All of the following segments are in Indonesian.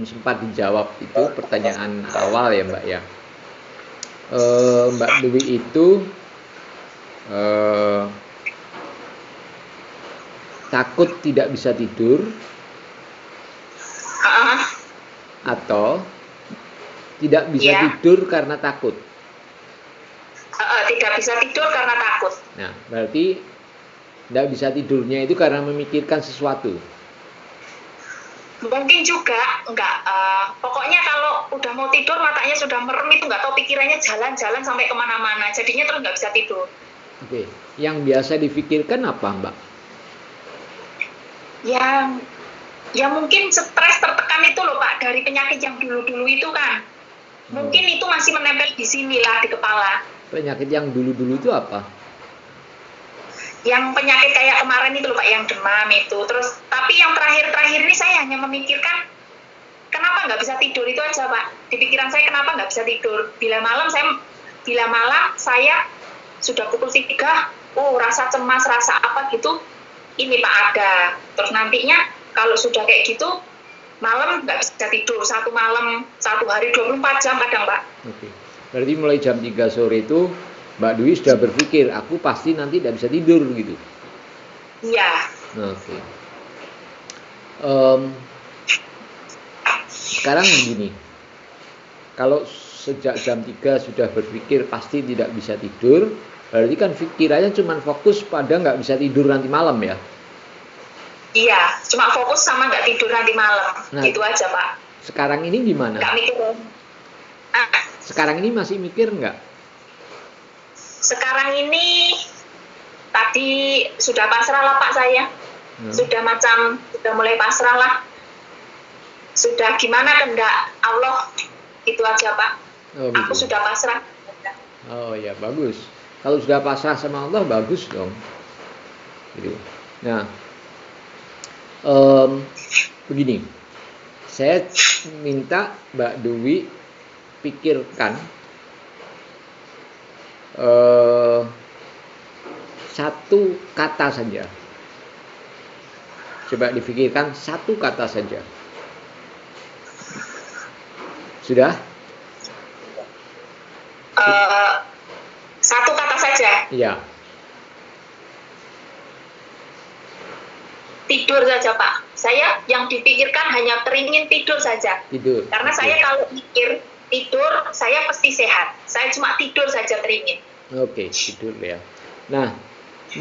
sempat dijawab itu pertanyaan awal ya Mbak ya. Mbak Dewi itu takut tidak bisa tidur atau tidak bisa tidur karena takut? Tidak bisa tidur karena takut. Nah, berarti tidak bisa tidurnya itu karena memikirkan sesuatu. Mungkin juga enggak. Pokoknya kalau udah mau tidur matanya sudah merem itu enggak tahu pikirannya jalan-jalan sampai kemana-mana. Jadinya terus nggak bisa tidur. Oke, yang biasa difikirkan apa Mbak? Ya mungkin stres tertekan itu loh Pak, dari penyakit yang dulu-dulu itu kan. Mungkin itu masih menempel di sini lah, di kepala. Penyakit yang dulu-dulu itu apa? Yang penyakit kayak kemarin itu loh Pak, yang demam itu. Terus, tapi yang terakhir-terakhir ini saya hanya memikirkan kenapa nggak bisa tidur itu aja Pak. Di pikiran saya kenapa nggak bisa tidur. Bila malam saya sudah pukul 3, rasa cemas, rasa apa gitu, ini Pak ada. Terus nantinya kalau sudah kayak gitu, malam nggak bisa tidur. Satu malam, satu hari 24 jam kadang Pak. Oke. Berarti mulai jam 3 sore itu Mbak Dwi sudah berpikir, aku pasti nanti tidak bisa tidur gitu. Iya. Oke. Sekarang begini, kalau sejak jam 3 sudah berpikir pasti tidak bisa tidur, berarti kan pikirannya cuma fokus pada nggak bisa tidur nanti malam ya? Iya, cuma fokus sama nggak tidur nanti malam, gitu aja Pak. Sekarang ini gimana? Nggak mikir. Sekarang ini masih mikir nggak? Sekarang ini tadi sudah pasrah lah Pak saya. Sudah mulai pasrah lah. Sudah gimana kehendak Allah, itu aja Pak. Oh, gitu. Aku sudah pasrah. Oh ya, bagus. Kalau sudah pasrah sama Allah, bagus dong. Gitu. Nah, begini. Saya minta Mbak Dewi pikirkan satu kata saja. Coba difikirkan satu kata saja. Sudah? Satu kata saja. Iya. Tidur saja Pak. Saya yang dipikirkan hanya teringin tidur saja. Tidur. Karena saya kalau mikir tidur, saya pasti sehat. Saya cuma tidur saja teringin. Oke, tidur ya. Nah,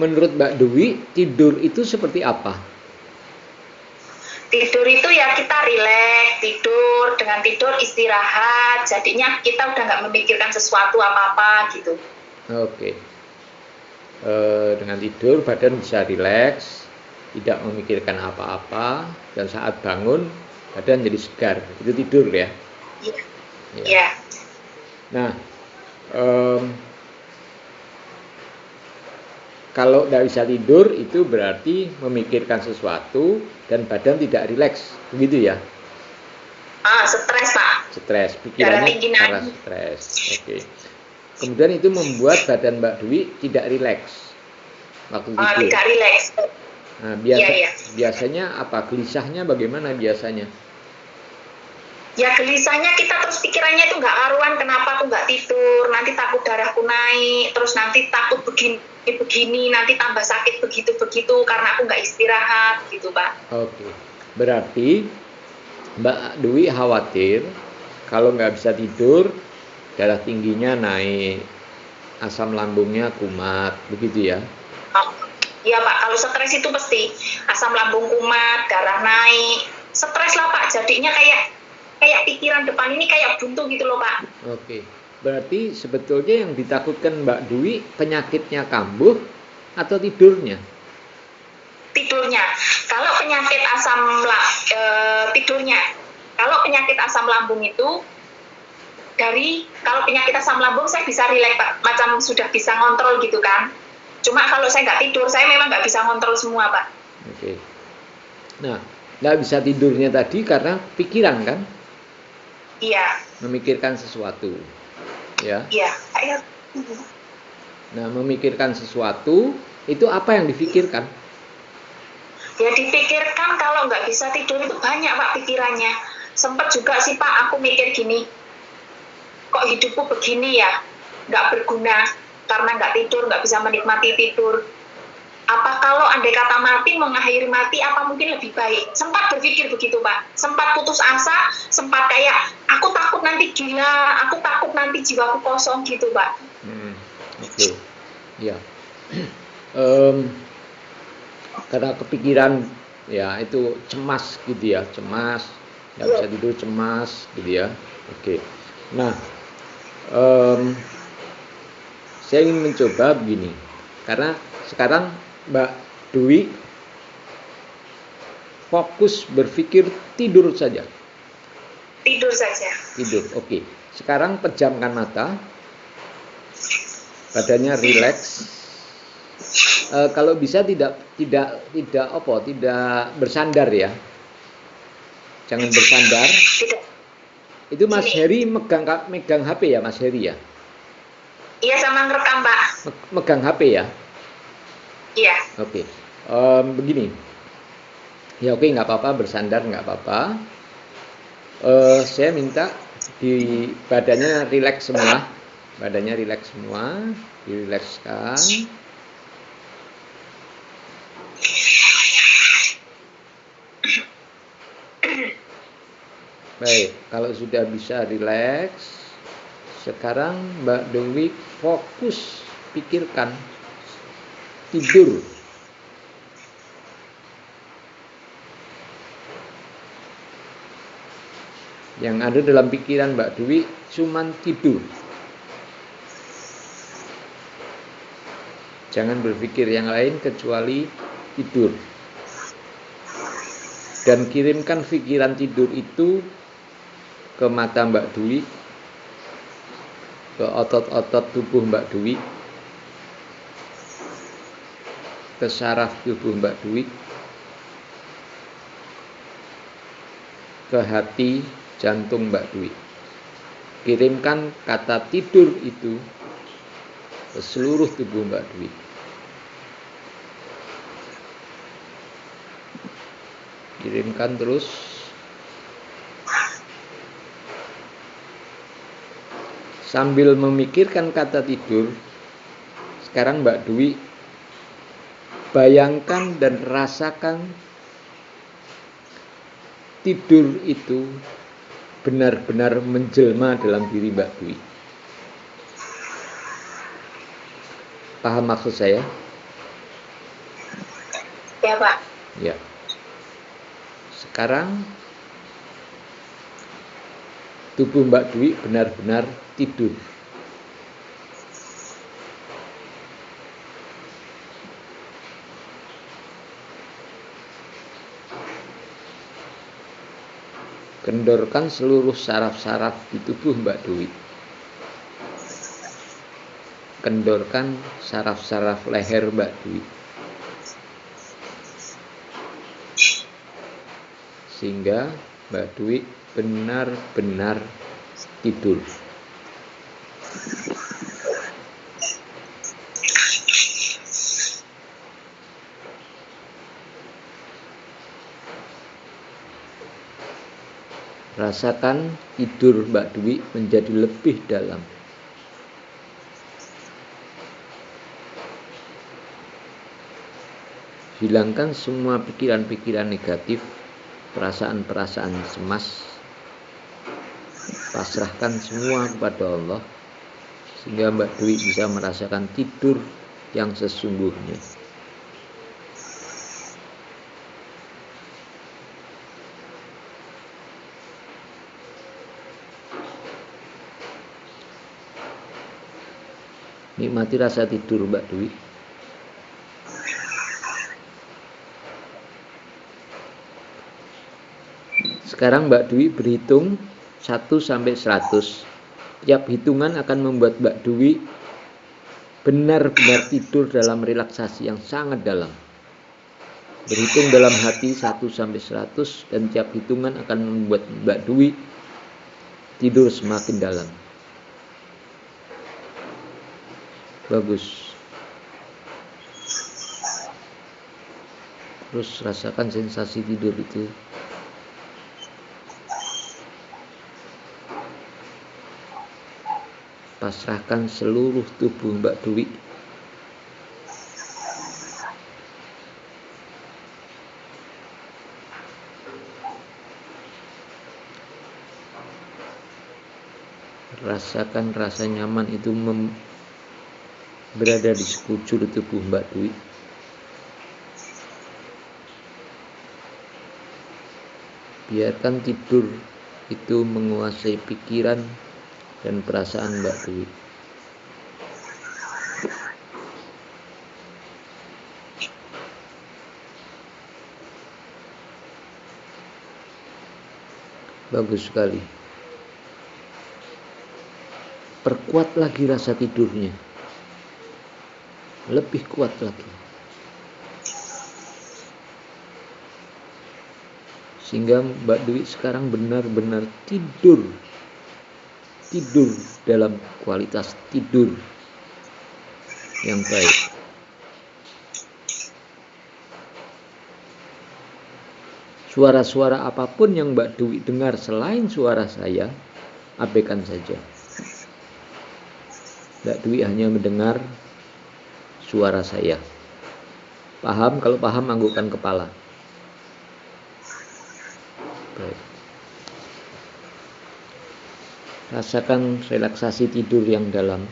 menurut Mbak Dewi, tidur itu seperti apa? Tidur itu ya kita rileks, tidur, dengan tidur istirahat, jadinya kita udah nggak memikirkan sesuatu apa-apa gitu. Oke. Dengan tidur badan bisa rileks, tidak memikirkan apa-apa, dan saat bangun badan jadi segar. Itu tidur ya? Iya. Ya. Ya. Nah, kalau tidak bisa tidur itu berarti memikirkan sesuatu dan badan tidak rileks, begitu ya? Stres Pak. Stres, pikirannya karena stres. Oke. Kemudian itu membuat badan Mbak Dewi tidak rileks waktu tidur. Tidak rileks. Nah, biasanya apa? Gelisahnya bagaimana biasanya? Ya gelisahnya kita terus pikirannya itu nggak karuan, kenapa aku nggak tidur, nanti takut darahku naik, terus nanti takut begini, nanti tambah sakit begitu karena aku nggak istirahat gitu Pak. Oke, berarti Mbak Dewi khawatir kalau nggak bisa tidur, darah tingginya naik, asam lambungnya kumat, begitu ya? Iya Pak, kalau stres itu pasti asam lambung kumat, darah naik, stres lah Pak, jadinya kayak pikiran depan ini kayak buntu gitu loh Pak. Oke, berarti sebetulnya yang ditakutkan Mbak Dewi penyakitnya kambuh atau tidurnya? Tidurnya. Kalau penyakit tidurnya. Kalau penyakit asam lambung itu kalau penyakit asam lambung saya bisa rileks Pak, macam sudah bisa ngontrol gitu kan. Cuma kalau saya nggak tidur, saya memang nggak bisa ngontrol semua Pak. Oke. Nah, nggak bisa tidurnya tadi karena pikiran kan? Iya. Memikirkan sesuatu, ya? Iya. Nah, memikirkan sesuatu itu apa yang dipikirkan? Ya dipikirkan kalau nggak bisa tidur itu banyak Pak pikirannya. Sempet juga sih Pak, aku mikir gini, kok hidupku begini ya, nggak berguna, karena nggak tidur, nggak bisa menikmati tidur. Apa kalau andai kata mati, mengakhiri mati, apa mungkin lebih baik? Sempat berpikir begitu Pak, sempat putus asa, sempat kayak, aku takut nanti gila, aku takut nanti jiwaku kosong gitu Pak. Oke. Ya. Em, karena kepikiran ya itu cemas gitu ya, cemas, nggak bisa tidur, cemas gitu ya. Oke. Nah, saya ingin mencoba begini, karena sekarang Mbak Dwi fokus berpikir tidur saja. Tidur saja. Tidur, oke. Sekarang pejamkan mata, badannya rileks. Kalau bisa tidak bersandar ya. Jangan bersandar. Tidak. Itu Mas Heri megang HP ya, Mas Heri ya? Iya, sama ngerekam Pak. Megang HP ya? Iya. Oke. Begini. Ya oke, nggak apa-apa, bersandar nggak apa-apa. Saya minta di badannya rileks semua. Badannya rileks semua, dirilekskan. Baik, kalau sudah bisa rileks, sekarang Mbak Dewi fokus pikirkan tidur. Yang ada dalam pikiran Mbak Dewi cuman tidur. Jangan berpikir yang lain kecuali tidur. Dan kirimkan pikiran tidur itu ke mata Mbak Dewi, ke otot-otot tubuh Mbak Dewi, ke saraf tubuh Mbak Dewi, ke hati jantung Mbak Dewi. Kirimkan kata tidur itu ke seluruh tubuh Mbak Dewi. Kirimkan terus. Sambil memikirkan kata tidur, sekarang Mbak Dewi bayangkan dan rasakan tidur itu benar-benar menjelma dalam diri Mbak Dewi. Paham maksud saya? Ya Pak. Ya. Sekarang tubuh Mbak Dewi benar-benar tidur. Kendorkan seluruh saraf-saraf di tubuh Mbak Dewi. Kendorkan saraf-saraf leher Mbak Dewi. Sehingga Mbak Dewi benar-benar tidur. Rasakan tidur Mbak Dewi menjadi lebih dalam. Hilangkan semua pikiran-pikiran negatif, perasaan-perasaan cemas. Pasrahkan semua kepada Allah, sehingga Mbak Dewi bisa merasakan tidur yang sesungguhnya. Nikmati rasa tidur Mbak Dewi. Sekarang Mbak Dewi berhitung 1 sampai 100. Tiap hitungan akan membuat Mbak Dewi benar-benar tidur dalam relaksasi yang sangat dalam. Berhitung dalam hati 1 sampai 100 dan tiap hitungan akan membuat Mbak Dewi tidur semakin dalam. Bagus. Terus rasakan sensasi tidur itu. pasrahkan seluruh tubuh Mbak Dwi. Rasakan rasa nyaman itu berada di sekujur tubuh Mbak Dwi. Biarkan tidur itu menguasai pikiran dan perasaan Mbak Dwi. Bagus sekali. Perkuat lagi rasa tidurnya. Lebih kuat lagi. Sehingga Mbak Dwi sekarang benar-benar tidur dalam kualitas tidur yang baik. Suara-suara apapun yang Mbak Dwi dengar selain suara saya, abaikan saja. Mbak Dwi hanya mendengar suara saya. Paham? Kalau paham, anggukkan kepala. Baik. Rasakan relaksasi tidur yang dalam.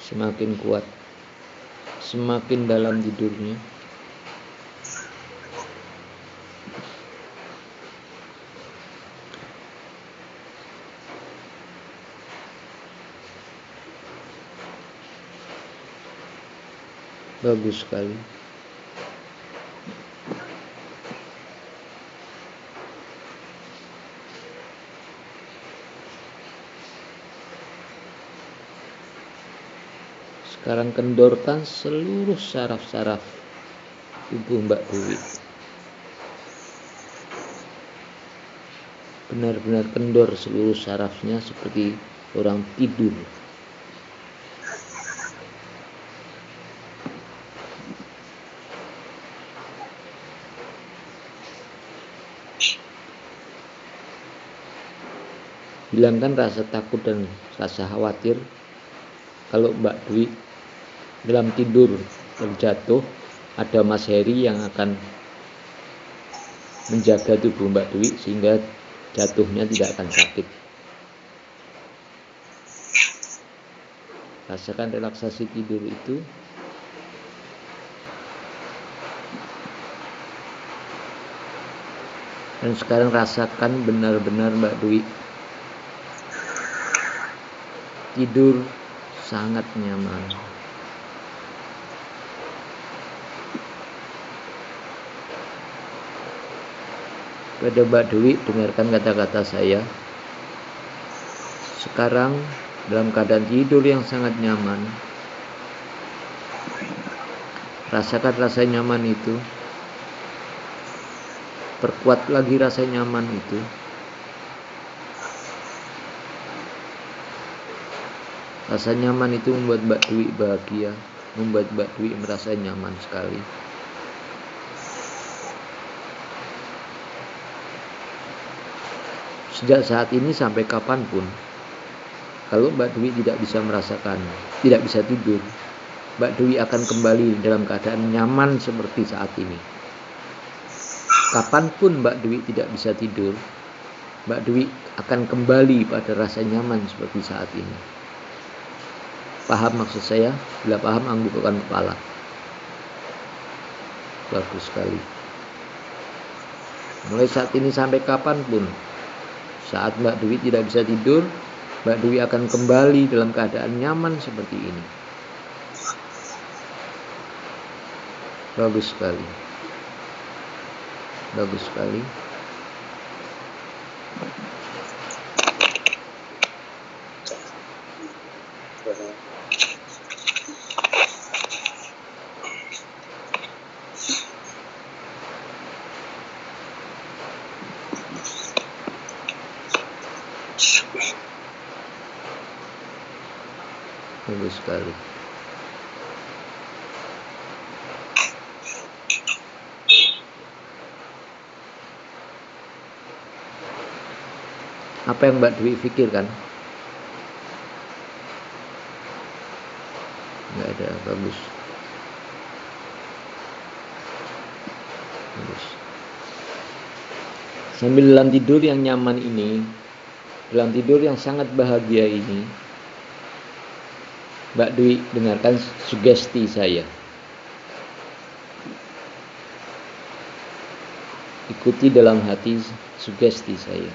Semakin kuat, semakin dalam tidurnya. Bagus sekali. Sekarang kendorkan seluruh saraf-saraf tubuh Mbak Dwi. Benar-benar kendor seluruh sarafnya seperti orang tidur. Hilangkan rasa takut dan rasa khawatir kalau Mbak Dwi dalam tidur terjatuh. Ada Mas Heri yang akan menjaga tubuh Mbak Dwi sehingga jatuhnya tidak akan sakit. Rasakan relaksasi tidur itu. Dan sekarang rasakan benar-benar Mbak Dwi tidur sangat nyaman. Pada Mbak Dwi, dengarkan kata-kata saya. Sekarang dalam keadaan tidur yang sangat nyaman. Rasakan rasa nyaman itu. Perkuat lagi rasa nyaman itu. Rasa nyaman itu membuat Mbak Dwi bahagia, membuat Mbak Dwi merasa nyaman sekali. Sejak saat ini sampai kapanpun, kalau Mbak Dwi tidak bisa merasakan, tidak bisa tidur, Mbak Dwi akan kembali dalam keadaan nyaman seperti saat ini. Kapanpun Mbak Dwi tidak bisa tidur, Mbak Dwi akan kembali pada rasa nyaman seperti saat ini. Paham maksud saya? Bila paham, anggukkan kepala. Bagus sekali. Mulai saat ini sampai kapanpun, saat Mbak Dwi tidak bisa tidur, Mbak Dwi akan kembali dalam keadaan nyaman seperti ini. Bagus sekali. Bagus sekali. Bagus sekali. Apa yang Mbak Dwi pikirkan? bagus. Bagus. Sambil dalam tidur yang nyaman ini, dalam tidur yang sangat bahagia ini, Mbak Dwi dengarkan sugesti saya. Ikuti dalam hati sugesti saya.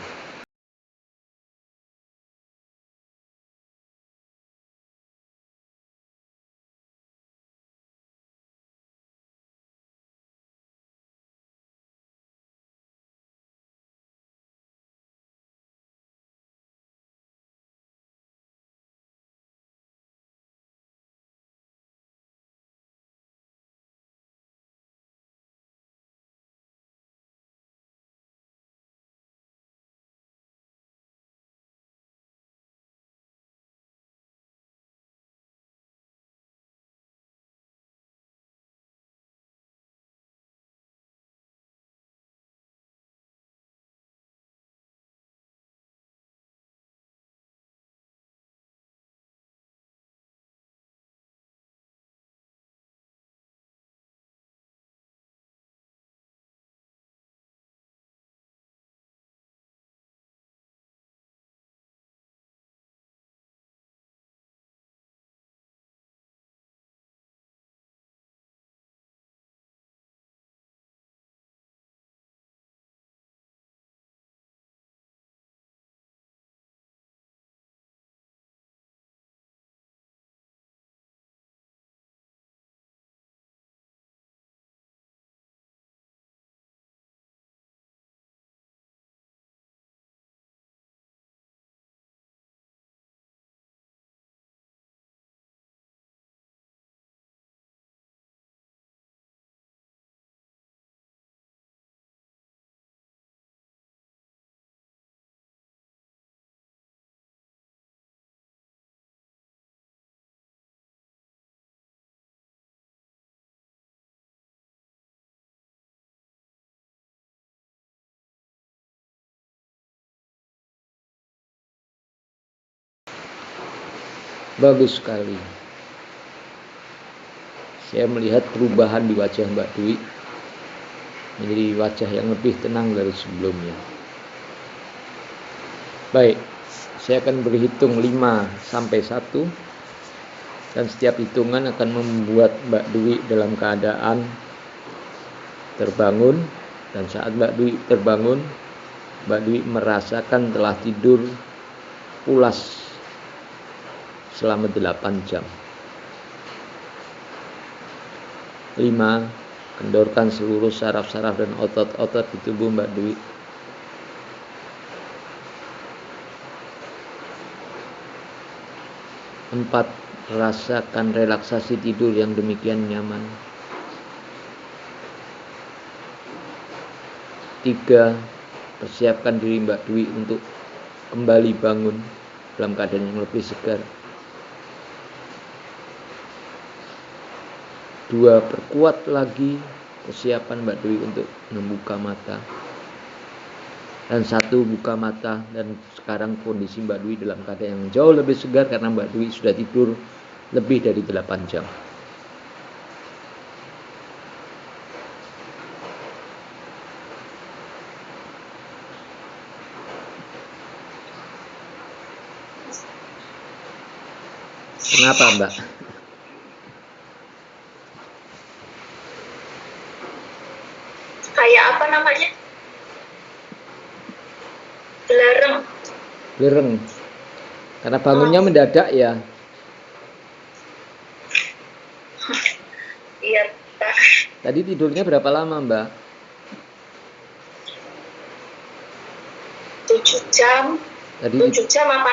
Bagus sekali. Saya melihat perubahan di wajah Mbak Dwi menjadi wajah yang lebih tenang dari sebelumnya. Baik, saya akan berhitung 5 sampai 1 dan setiap hitungan akan membuat Mbak Dwi dalam keadaan terbangun, dan saat Mbak Dwi terbangun, Mbak Dwi merasakan telah tidur pulas selama 8 jam. 5. Kendorkan seluruh saraf-saraf dan otot-otot di tubuh Mbak Dwi. 4. Rasakan relaksasi tidur yang demikian nyaman. 3. Persiapkan diri Mbak Dwi untuk kembali bangun dalam keadaan yang lebih segar. 2. Perkuat lagi persiapan Mbak Dwi untuk membuka mata. Dan 1. Buka mata, dan sekarang kondisi Mbak Dwi dalam keadaan yang jauh lebih segar karena Mbak Dwi sudah tidur lebih dari 8 jam. Kenapa, Mbak? Kayak apa namanya? Lereng. Karena bangunnya mendadak ya. Iya, Pak. Tadi tidurnya berapa lama, Mbak? 7 jam. Tadi 7 jam apa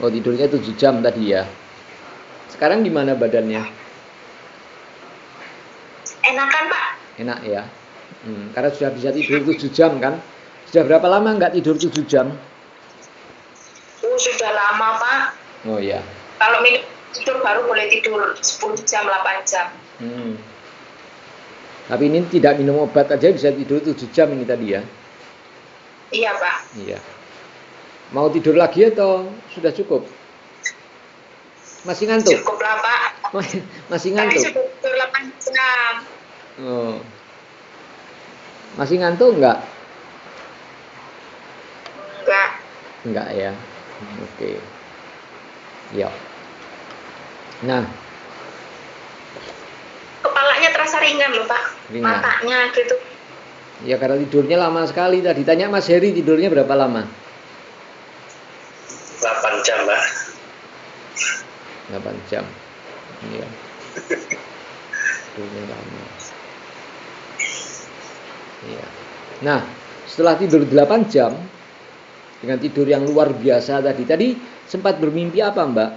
6? Oh, tidurnya 7 jam tadi ya. Sekarang gimana badannya? Enakan, Pak. Enak ya. Karena sudah bisa tidur 7 jam kan? Sudah berapa lama nggak tidur 7 jam? Sudah lama, Pak. Oh ya. Kalau tidur baru boleh tidur 10 jam, 8 jam. Tapi ini tidak minum obat aja bisa tidur 7 jam ini tadi ya? Iya, Pak. Iya. Mau tidur lagi atau sudah cukup? Masih ngantuk? Cukup lah Pak. Masih Tapi ngantuk? sudah tidur 8 jam. Oh. Masih ngantuk enggak? Enggak. Enggak ya. Oke. Ya. Nah, Kepalanya terasa ringan loh Pak. Ringan. Matanya gitu. ya karena tidurnya lama sekali tadi. Tanya Mas Heri tidurnya berapa lama? 8 jam, Mbak. 8 jam. Iya. Tidurnya lama. Iya. Nah, setelah tidur 8 jam dengan tidur yang luar biasa tadi sempat bermimpi apa, Mbak?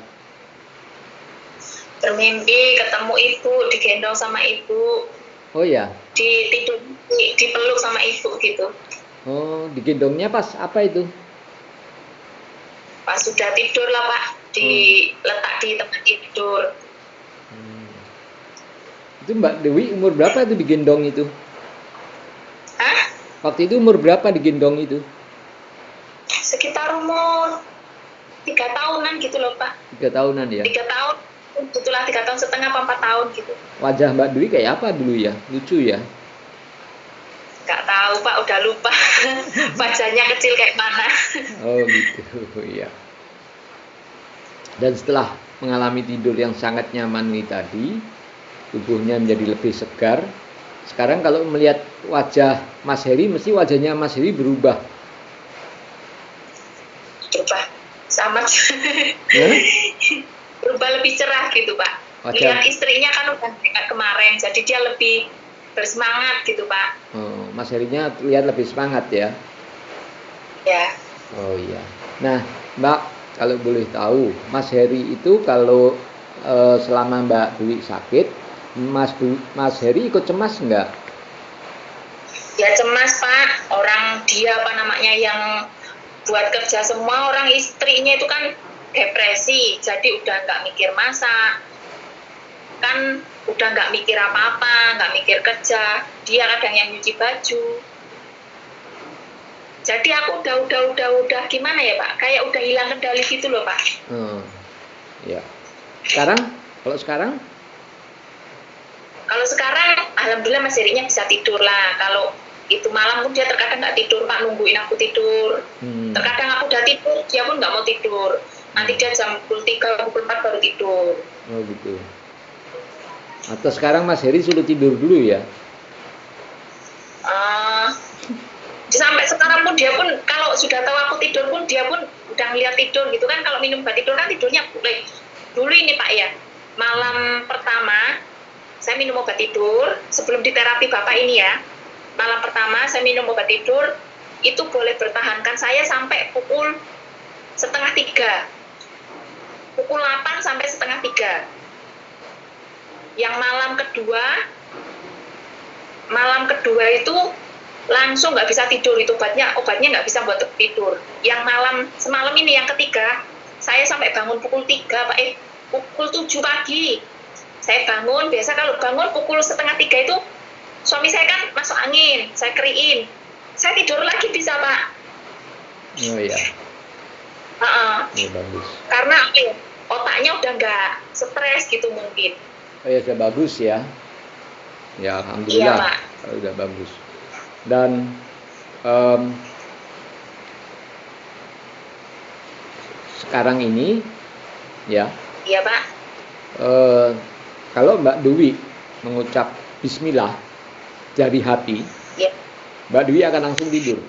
Bermimpi ketemu ibu, digendong sama ibu, Oh ya. dipeluk sama ibu gitu. Oh, digendongnya pas apa itu? Pas sudah tidur lah Pak, diletak di tempat tidur. Itu Mbak Dewi umur berapa itu digendong itu? Hah? Waktu itu umur berapa digendong itu? Sekitar umur 3 tahunan gitu loh Pak. 3 tahunan ya. 3 tahun, itulah 3 tahun setengah, 4 tahun gitu. Wajah Mbak Dewi kayak apa dulu ya? Lucu ya? Gak tahu Pak, udah lupa. Wajahnya kecil kayak mana. Oh gitu, iya. Dan setelah mengalami tidur yang sangat nyaman ini tadi, tubuhnya menjadi lebih segar. Sekarang kalau melihat wajah Mas Heri, mesti wajahnya Mas Heri berubah. Berubah sama. Berubah lebih cerah gitu Pak. Lihat istrinya kan udah kemarin, jadi dia lebih bersemangat gitu Pak. Oh, Mas Herinya terlihat lebih semangat ya? Ya. Oh iya. Nah Mbak, kalau boleh tahu, Mas Heri itu kalau selama Mbak Dewi sakit, Mas Heri ikut cemas enggak? Ya cemas Pak, orang dia apa namanya yang buat kerja semua, orang istrinya itu kan depresi, jadi udah nggak mikir masak, kan udah nggak mikir apa-apa, nggak mikir kerja, dia kadang yang nyuci baju. Jadi aku udah gimana ya Pak, kayak udah hilang kendali gitu loh Pak. Ya. Sekarang, kalau sekarang? Kalau sekarang, alhamdulillah Mas Herinya bisa tidur lah. Kalau itu malam pun dia terkadang nggak tidur Pak, nungguin aku tidur. Terkadang aku udah tidur, dia pun nggak mau tidur. Nanti dia jam pukul 3, pukul 4 baru tidur. Oh gitu. Atau sekarang Mas Heri suruh tidur dulu ya? Sampai sekarang pun dia pun kalau sudah tahu aku tidur pun dia pun udah ngeliat tidur gitu kan. Kalau minum obat tidur kan tidurnya boleh. Dulu ini Pak ya, malam pertama saya minum obat tidur sebelum diterapi Bapak ini ya. Malam pertama saya minum obat tidur itu boleh bertahankan saya sampai pukul 2:30. Pukul 8 sampai 2:30. Yang malam kedua itu langsung nggak bisa tidur, itu obatnya nggak bisa buat tidur. Yang semalam ini yang ketiga, saya sampai bangun pukul 3, pukul 7 pagi. Saya bangun, biasa kalau bangun pukul 2:30 itu, suami saya kan masuk angin, saya keriin. Saya tidur lagi bisa Pak. Oh iya. Ya, bagus. Karena otaknya udah nggak stres gitu mungkin. Oh ya, sudah bagus ya. Ya, alhamdulillah. Iya Pak. Udah bagus. Dan sekarang ini ya. Iya Pak. Kalau Mbak Dewi mengucap Bismillah dari hati, ya. Mbak Dewi akan langsung tidur.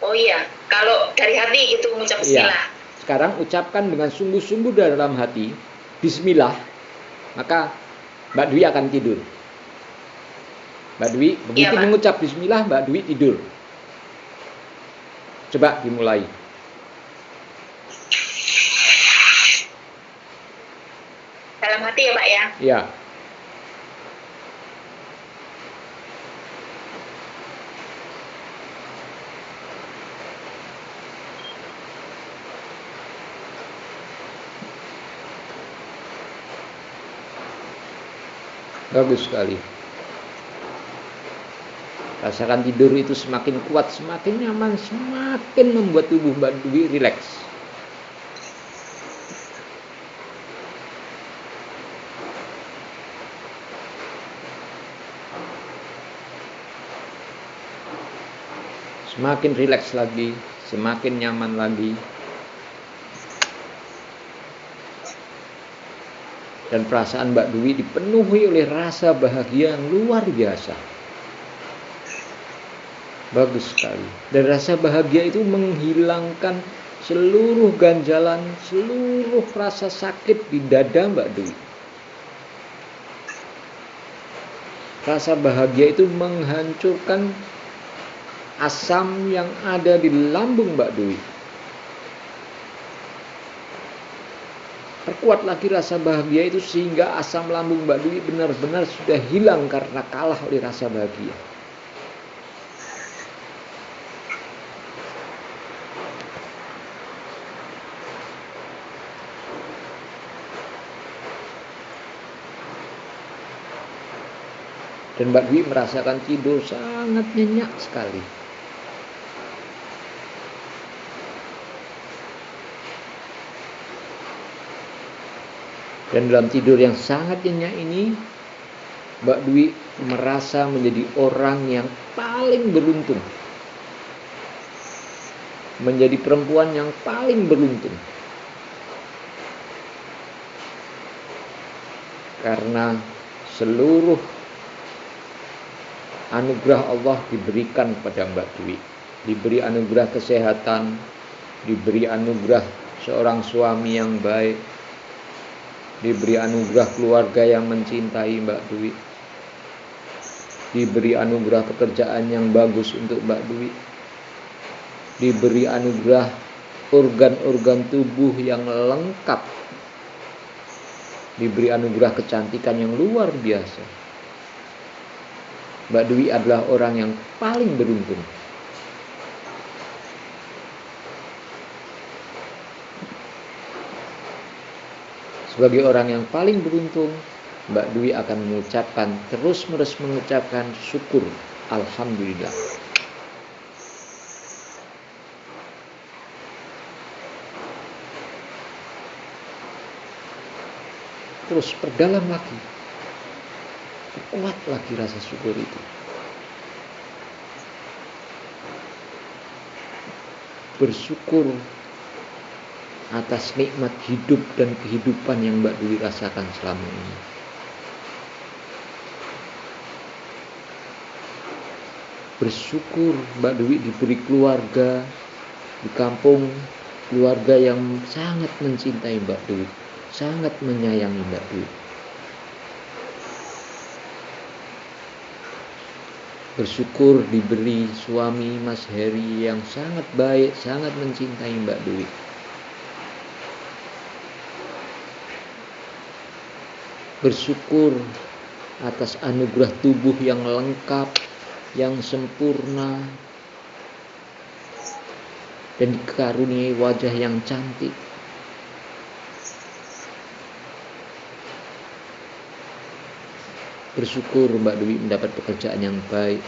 Oh iya, kalau dari hati gitu mengucap Bismillah. Iya. Sekarang ucapkan dengan sungguh-sungguh dalam hati Bismillah, maka Mbak Dewi akan tidur. Mbak Dewi begitu mengucap Bismillah, Mbak Dewi tidur. Coba dimulai. Dalam hati ya Pak ya? Iya. Bagus sekali. Rasakan tidur itu semakin kuat, semakin nyaman, semakin membuat tubuh Mbak Dewi rileks. semakin rileks lagi, semakin nyaman lagi. Dan perasaan Mbak Dwi dipenuhi oleh rasa bahagia yang luar biasa. Bagus sekali. Dan rasa bahagia itu menghilangkan seluruh ganjalan, seluruh rasa sakit di dada Mbak Dwi. Rasa bahagia itu menghancurkan asam yang ada di lambung Mbak Dwi. Perkuat lagi rasa bahagia itu sehingga asam lambung Mbak Dwi benar-benar sudah hilang karena kalah oleh rasa bahagia. Dan Mbak Dwi merasakan tidur sangat nyenyak sekali. Dan dalam tidur yang sangat nyenyak ini, Mbak Dwi merasa menjadi orang yang paling beruntung. Menjadi perempuan yang paling beruntung. Karena seluruh anugerah Allah diberikan kepada Mbak Dwi. Diberi anugerah kesehatan, diberi anugerah seorang suami yang baik, diberi anugerah keluarga yang mencintai Mbak Dwi, diberi anugerah pekerjaan yang bagus untuk Mbak Dwi, diberi anugerah organ-organ tubuh yang lengkap, diberi anugerah kecantikan yang luar biasa. Mbak Dwi adalah orang yang paling beruntung. Sebagai orang yang paling beruntung, Mbak Dwi akan mengucapkan, terus-menerus mengucapkan syukur, Alhamdulillah. Terus perdalam lagi, kuat lagi rasa syukur itu. Bersyukur atas nikmat hidup dan kehidupan yang Mbak Dwi rasakan selama ini. Bersyukur Mbak Dwi diberi keluarga di kampung, keluarga yang sangat mencintai Mbak Dwi, sangat menyayangi Mbak Dwi. Bersyukur diberi suami Mas Heri yang sangat baik, sangat mencintai Mbak Dwi. Bersyukur atas anugerah tubuh yang lengkap, yang sempurna, dan dikaruniai wajah yang cantik. Bersyukur Mbak Dwi mendapat pekerjaan yang baik.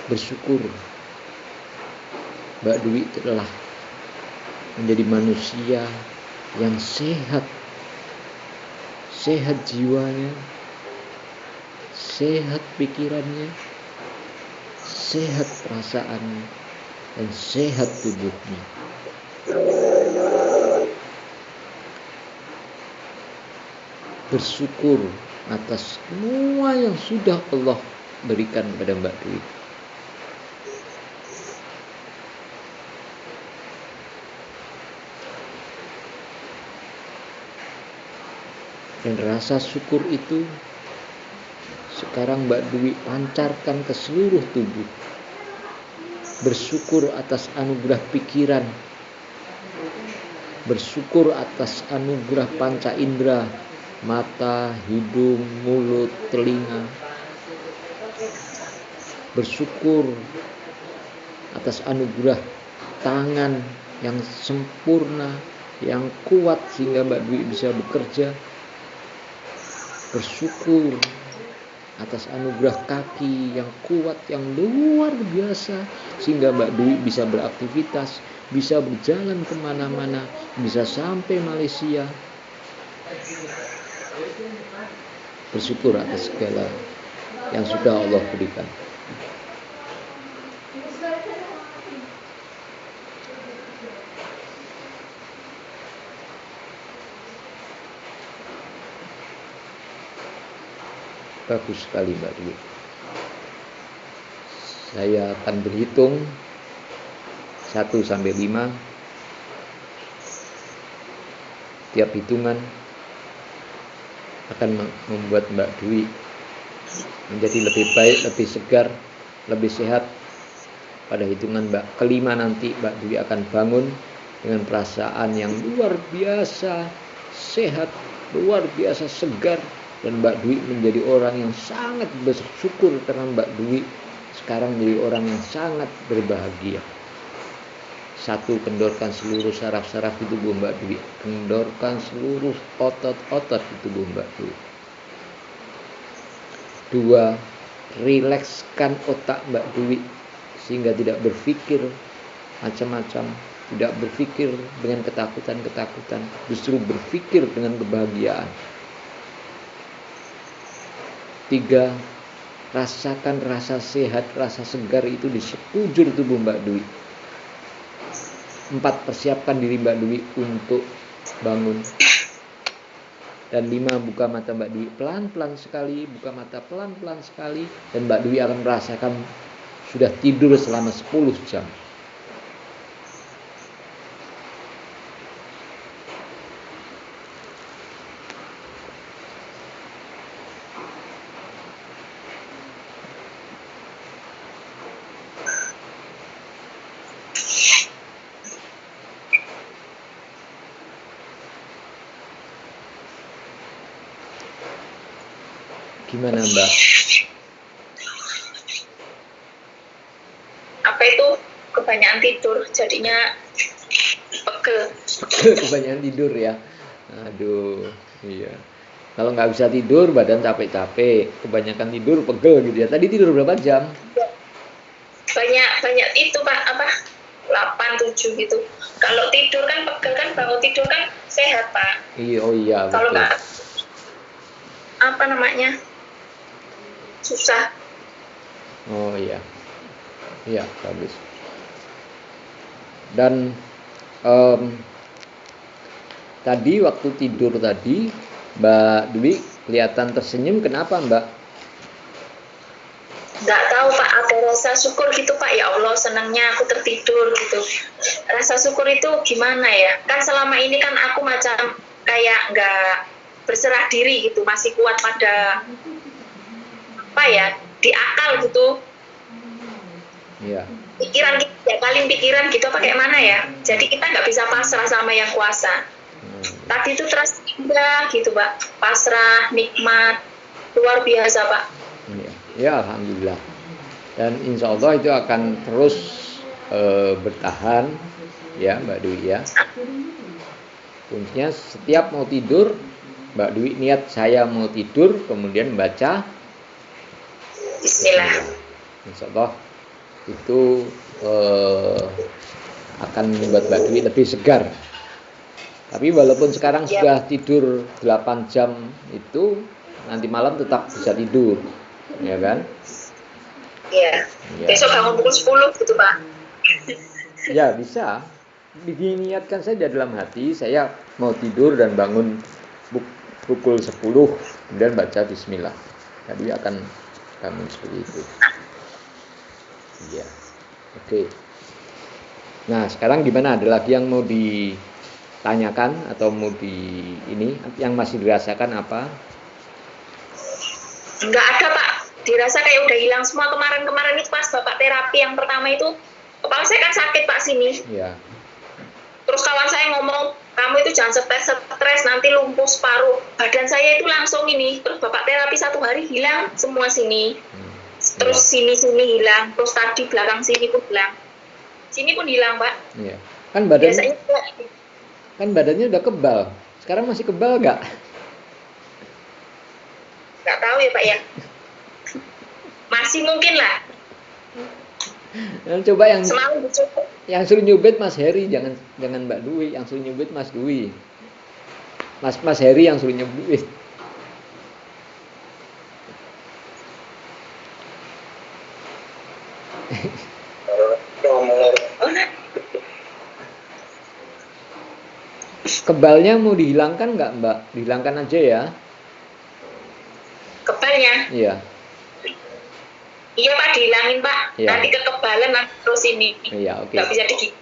Bersyukur Mbak Dwi telah menjadi manusia yang sehat, sehat jiwanya, sehat pikirannya, sehat perasaannya, dan sehat tubuhnya. Bersyukur atas semua yang sudah Allah berikan kepada Mbak Dwi. Dan rasa syukur itu sekarang Mbak Dwi pancarkan ke seluruh tubuh. Bersyukur atas anugerah pikiran. Bersyukur atas anugerah panca indera, mata, hidung, mulut, telinga. Bersyukur atas anugerah tangan yang sempurna, yang kuat sehingga Mbak Dwi bisa bekerja. Bersyukur atas anugerah kaki yang kuat, yang luar biasa sehingga Mbak Dwi bisa beraktivitas, bisa berjalan kemana-mana, bisa sampai Malaysia. bersyukur atas segala yang sudah Allah berikan. Bagus sekali Mbak Dwi. Saya akan berhitung 1 sampai 5. Tiap hitungan akan membuat Mbak Dwi menjadi lebih baik, lebih segar, lebih sehat. Pada hitungan kelima nanti Mbak Dwi akan bangun dengan perasaan yang luar biasa sehat, luar biasa segar. Dan Mbak Dwi menjadi orang yang sangat bersyukur karena Mbak Dwi sekarang menjadi orang yang sangat berbahagia. 1, kendorkan seluruh saraf-saraf di tubuh Mbak Dwi. Kendorkan seluruh otot-otot di tubuh Mbak Dwi. 2, rilekskan otak Mbak Dwi sehingga tidak berpikir macam-macam, tidak berpikir dengan ketakutan-ketakutan, justru berpikir dengan kebahagiaan. 3, rasakan rasa sehat, rasa segar itu di sekujur tubuh Mbak Dwi. 4, persiapkan diri Mbak Dwi untuk bangun. Dan 5, buka mata Mbak Dwi pelan-pelan sekali, buka mata pelan-pelan sekali, dan Mbak Dwi akan merasakan sudah tidur selama 10 jam. Gimana Mbak? Apa itu kebanyakan tidur jadinya pegel. Kebanyakan tidur ya. Aduh, iya. Kalau nggak bisa tidur, badan capek-capek. Kebanyakan tidur, pegel gitu ya. Tadi tidur berapa jam? Banyak itu Pak, 8, 7 gitu. Kalau tidur kan pegel kan, bangun tidur kan sehat Pak. Iya, oh iya. Kalau betul. nggak, susah. Oh iya. Iya, bagus. Dan tadi waktu tidur tadi Mbak Dwi kelihatan tersenyum, kenapa Mbak? Nggak tahu Pak, ada rasa syukur gitu Pak, ya Allah senangnya aku tertidur gitu. Rasa syukur itu gimana ya, kan selama ini kan aku macam kayak nggak berserah diri gitu, masih kuat pada apa ya, di akal gitu. Iya. Pikiran kita ya, paling pikiran gitu apa kayak mana ya, jadi kita nggak bisa pasrah sama yang kuasa. Tadi itu terasa indah gitu Pak, pasrah, nikmat, luar biasa Pak. Iya. Ya alhamdulillah. Dan insya Allah itu akan terus bertahan ya Mbak Dwi ya. Kuncinya setiap mau tidur Mbak Dwi niat saya mau tidur, kemudian baca Bismillah. Insya Allah itu akan membuat Mbak Dwi lebih segar. Tapi walaupun sekarang sudah tidur 8 jam itu, nanti malam tetap bisa tidur, ya kan? Iya. Ya. Besok bangun pukul 10 gitu Pak. Ya bisa. Diniatkan saja dalam hati, saya mau tidur dan bangun pukul 10, kemudian baca Bismillah. Jadi akan bangun seperti itu. Ya, oke. Nah sekarang gimana? Ada lagi yang mau ditanyakan atau mau yang masih dirasakan apa? Enggak ada Pak, dirasa kayak udah hilang semua. Kemarin itu pas Bapak terapi yang pertama itu, kepala saya kan sakit Pak sini. Ya. Terus kawan saya ngomong, kamu itu jangan stres, nanti lumpuh separuh. Badan saya itu langsung ini, terus Bapak terapi 1 hari hilang semua sini. Terus sini hilang, terus tadi belakang sini pun hilang. Sini pun hilang Pak. Iya. Kan badannya udah kebal. Sekarang masih kebal nggak? Nggak tahu ya Pak ya. Masih mungkin lah. Dan coba semalam dicoba. Yang suruh nyubit Mas Heri, jangan Mbak Dwi. Yang suruh nyubit Mas Dwi. Mas Heri yang suruh nyubit. Kebalnya mau dihilangkan nggak Mbak? Dihilangkan aja ya. Kebalnya? Iya. Iya Pak, dihilangin Pak. Iya. Nanti kekebalan nanti terus ini. Iya, oke. Nggak bisa digigit.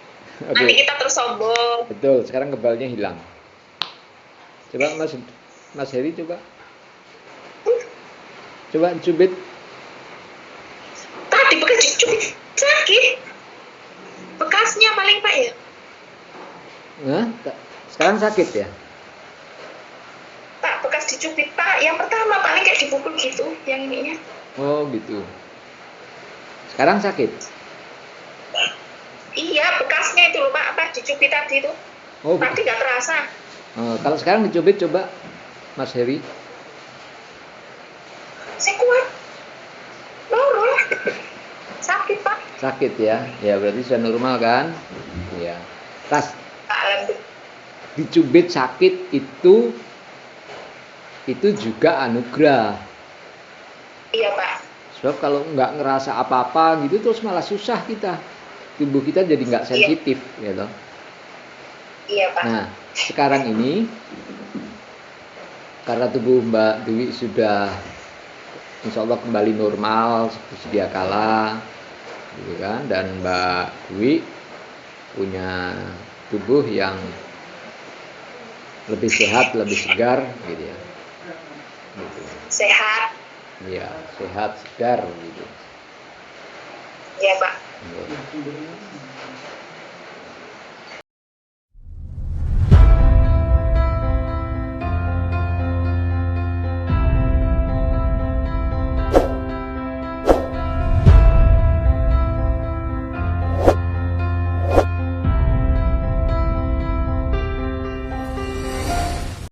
Oke. Nanti kita terus sombong. Betul, sekarang kebalnya hilang. Coba Mas Heri coba. Coba cubit. Tadi bekas dicubit sakit. Bekasnya paling Pak ya. Nah, sekarang sakit ya? Pak, bekas dicubit Pak. Yang pertama paling kayak dipukul gitu, yang ininya. Oh gitu. Sekarang sakit? Iya, bekasnya itu loh Pak, apa dicubit tadi itu. Oh, Tadi nggak terasa. kalau sekarang dicubit coba, Mas Heri. Saya kuat. Loro lah. Sakit Pak. Sakit ya? Ya berarti sudah normal kan? Iya. Tas Alhamdulillah. dicubit sakit itu juga anugerah. Iya Pak. Sebab kalau nggak ngerasa apa-apa gitu terus malah susah kita. Tubuh kita jadi nggak sensitif, gitu. Iya Pak. Nah, sekarang ini karena tubuh Mbak Dewi sudah insya Allah kembali normal seperti sedia kala, gitu kan? Dan Mbak Dewi punya tubuh yang lebih sehat, lebih segar, gitu ya. Gitu. Sehat. Iya, sehat, segar, gitu. Iya Pak. Iya.